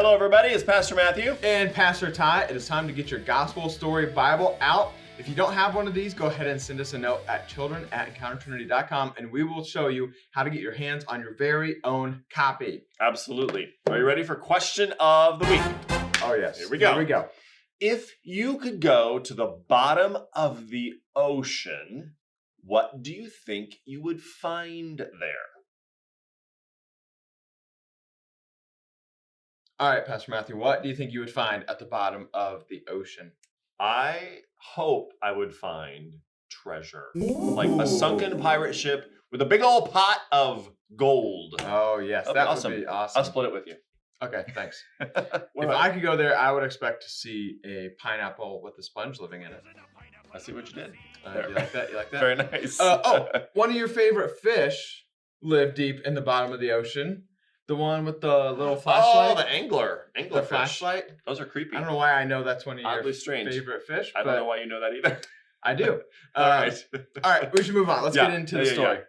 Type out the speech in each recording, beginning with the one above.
Hello, everybody. It's Pastor Matthew. And Pastor Ty. It is time to get your Gospel Story Bible out. If you don't have one of these, go ahead and send us a note at children@encountertrinity.com, and we will show you how to get your hands on your very own copy. Absolutely. Are you ready for question of the week? Oh, yes. Here we go. Here we go. If you could go to the bottom of the ocean, what do you think you would find there? All right, Pastor Matthew, what do you think you would find at the bottom of the ocean? I hope I would find treasure. Like a sunken pirate ship with a big old pot of gold. Oh, yes. That awesome. would be awesome. I'll split it with you. Okay, thanks. What If about I could go there, I would expect to see a pineapple with a sponge living in it. I see what you did. You like that? You like that? Very nice. One of your favorite fish live deep in the bottom of the ocean. The one with the little flashlight. Oh, the angler. Angler The fish. flashlight. Those are creepy. I don't know why I know that's one of Oddly your strange. favorite fish. I don't know why you know that either. I do. All right. All right, we should move on. Let's get into the story.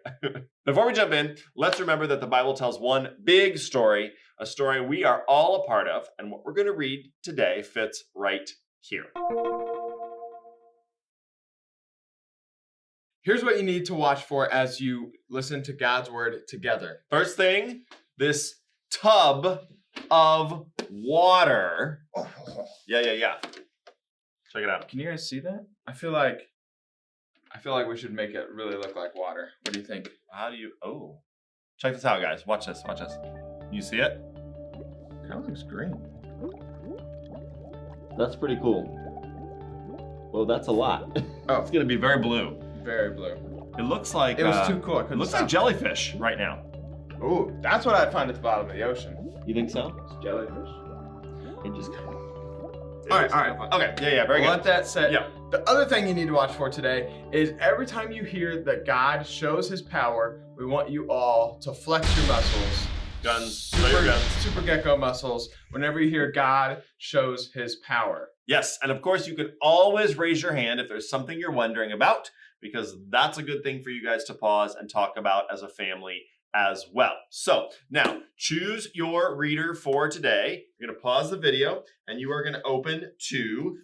Before we jump in, let's remember that the Bible tells one big story, a story we are all a part of, and what we're going to read today fits right here. Here's what you need to watch for as you listen to God's word together. First thing, this tub of water. Yeah. Check it out. Can you guys see that? I feel like we should make it really look like water. What do you think? Check this out, guys. Watch this. You see it? It kind of looks green. That's pretty cool. Well, that's a lot. Oh, It's going to be very blue. very blue. It looks like It was too cool. I It couldn't looks stop. like jellyfish right now. Ooh, that's what I'd find at the bottom of the ocean. You think so? It's jellyfish. It just. All right. Okay. Yeah. Very Well, good. let that set. Yeah. The other thing you need to watch for today is every time you hear that God shows his power, we want you all to flex your muscles. Guns. Throw your guns. Super gecko muscles whenever you hear God shows his power. Yes, and of course you can always raise your hand if there's something you're wondering about, because that's a good thing for you guys to pause and talk about as a family as well. So now choose your reader for today. You're going to pause the video and you are going to open to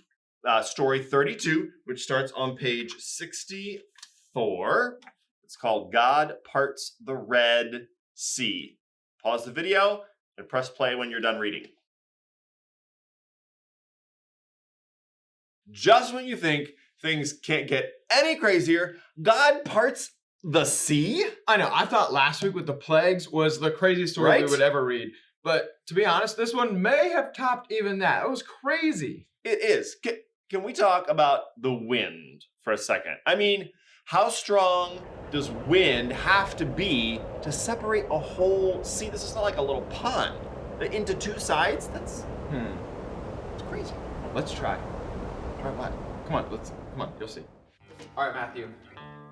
story 32, which starts on page 64. It's called God Parts the Red Sea. Pause the video and press play when you're done reading. Just when you think things can't get any crazier, God parts the sea? I know. I thought last week with the plagues was the craziest story Right? we would ever read. But to be honest, this one may have topped even that. It was crazy. It is. Can we talk about the wind for a second? I mean, how strong does wind have to be to separate a whole sea? This is not like a little pond. Into two sides? It's crazy. Let's try. Try what? Come on, you'll see. All right, Matthew.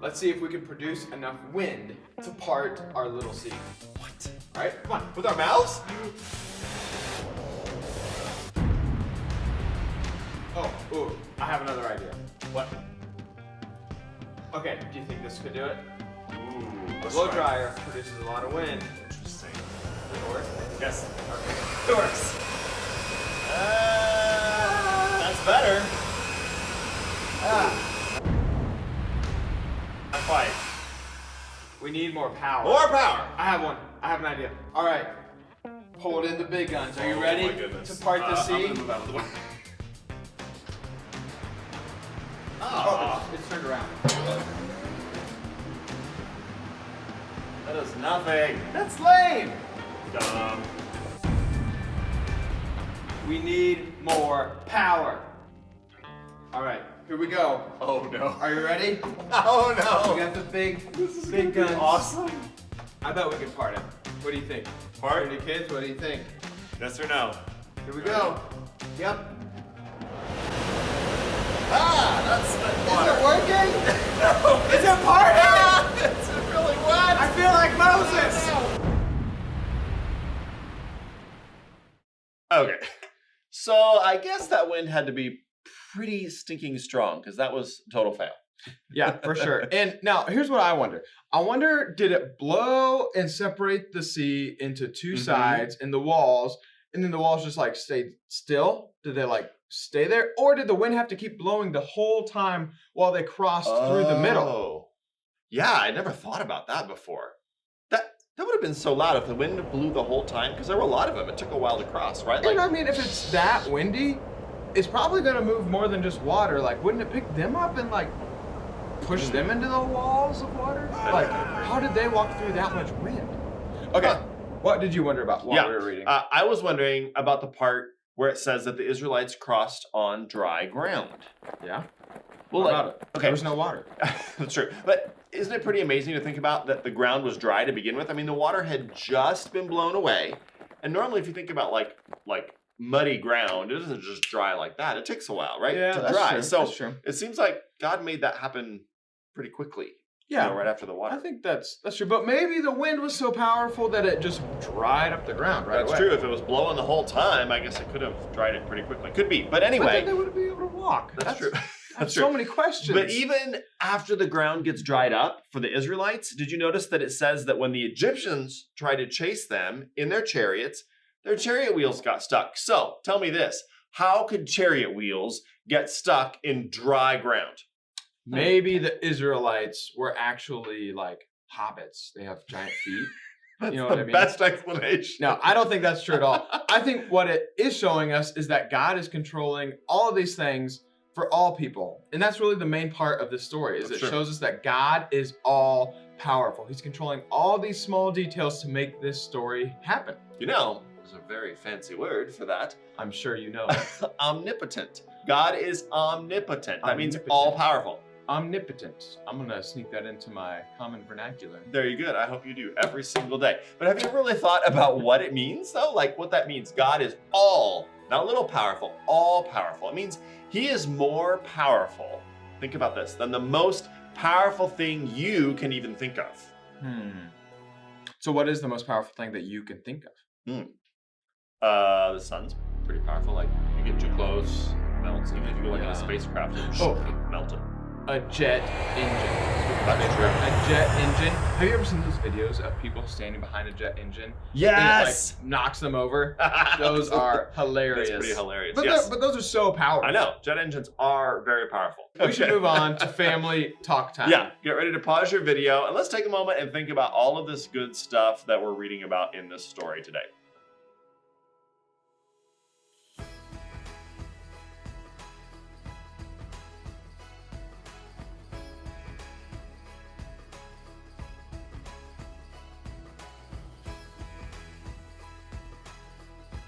Let's see if we can produce enough wind to part our little sea. What? All right, come on. With our mouths? Ooh, I have another idea. What? Okay, do you think this could do it? Ooh. A blow dryer produces a lot of wind. Interesting. Does it work? Yes. Okay. It works. That's better. Not quite. We need more power. More power. I have one. I have an idea. All right. Hold in the big guns. Are you ready my goodness. to part the I'm sea? gonna move out of the way. Oh, it's turned around. That is nothing. That's lame. Dumb. We need more power. All right, here we go. Oh no. Are you ready? Oh We no. got the big This guns. awesome. I bet we can part it. What do you think? Part? Trinity kids, what do you think? Yes or no? Here we go. Yep. That's Is it working? No. Is it parting? It's really wet. I feel like Moses. Okay. So I guess that wind had to be pretty stinking strong because that was a total fail. Yeah, for sure. And now here's what I wonder. I wonder, did it blow and separate the sea into two sides and the walls? and then the walls just like stayed still? Did they like stay there? Or did the wind have to keep blowing the whole time while they crossed through the middle? Oh. Yeah, I never thought about that before. That would have been so loud if the wind blew the whole time, because there were a lot of them. It took a while to cross, right? And I mean, if it's that windy, it's probably gonna move more than just water. Like, wouldn't it pick them up and like push them into the walls of water? Like, how did they walk through that much wind? Okay, what did you wonder about while we were reading? I was wondering about the part where it says that the Israelites crossed on dry ground. Yeah. Well, What about it? okay. There was no water. That's true. But isn't it pretty amazing to think about that the ground was dry to begin with? I mean, the water had just been blown away. And normally if you think about like muddy ground, it doesn't just dry like that. It takes a while, right? Yeah, to that's dry. true. So That's true. it seems like God made that happen pretty quickly. Yeah. Right after the water. I think that's true. But maybe the wind was so powerful that it just dried up the ground right That's away. true. If it was blowing the whole time, I guess it could have dried it pretty quickly. Could be. But anyway. But then they wouldn't be able to walk. That's true. That's so many questions. But even after the ground gets dried up for the Israelites, did you notice that it says that when the Egyptians tried to chase them in their chariots, their chariot wheels got stuck? So tell me this, how could chariot wheels get stuck in dry ground? Maybe the Israelites were actually like hobbits. They have giant feet. That's You know the what I mean? best explanation. No, I don't think that's true at all. I think what it is showing us is that God is controlling all of these things for all people. And that's really the main part of this story, is That's it true. shows us that God is all powerful. He's controlling all these small details to make this story happen. You know, there's a very fancy word for that. I'm sure you know. Omnipotent. God is omnipotent. That means Omnipotent. all powerful. Omnipotent. I'm going to sneak that into my common vernacular. Very good. I hope you do every single day. But have you really thought about what it means, though? Like what that means. God is all, not a little powerful, all powerful. It means he is more powerful, think about this, than the most powerful thing you can even think of. So what is the most powerful thing that you can think of? The sun's pretty powerful. Like you get too close, it melts. Even if you go like in a spacecraft, it'll melt it. A jet engine. That's true. A jet engine. Have you ever seen those videos of people standing behind a jet engine? Yes. And it, like, knocks them over. Those are hilarious. That's pretty hilarious. But, yes. but those are so powerful. I know. Jet engines are very powerful. We should move on to family talk time. Yeah, get ready to pause your video and let's take a moment and think about all of this good stuff that we're reading about in this story today.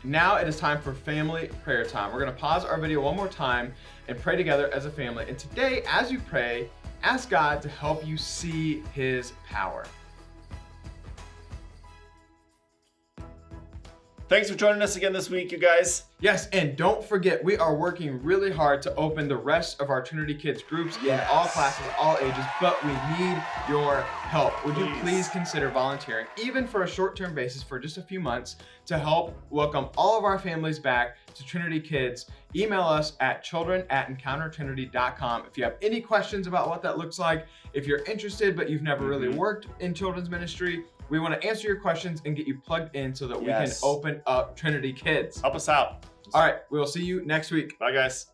Now it is time for family prayer time. We're going to pause our video one more time and pray together as a family. And today, as you pray, ask God to help you see his power. Thanks for joining us again this week, you guys. Yes, and don't forget, we are working really hard to open the rest of our Trinity Kids groups in all classes, all ages, but we need your help. Would you please consider volunteering, even for a short-term basis for just a few months, to help welcome all of our families back to Trinity Kids? Email us at children@encountertrinity.com if you have any questions about what that looks like. If you're interested, but you've never really worked in children's ministry, we want to answer your questions and get you plugged in so that we can open up Trinity Kids. Help us out. All right, we'll see you next week. Bye, guys.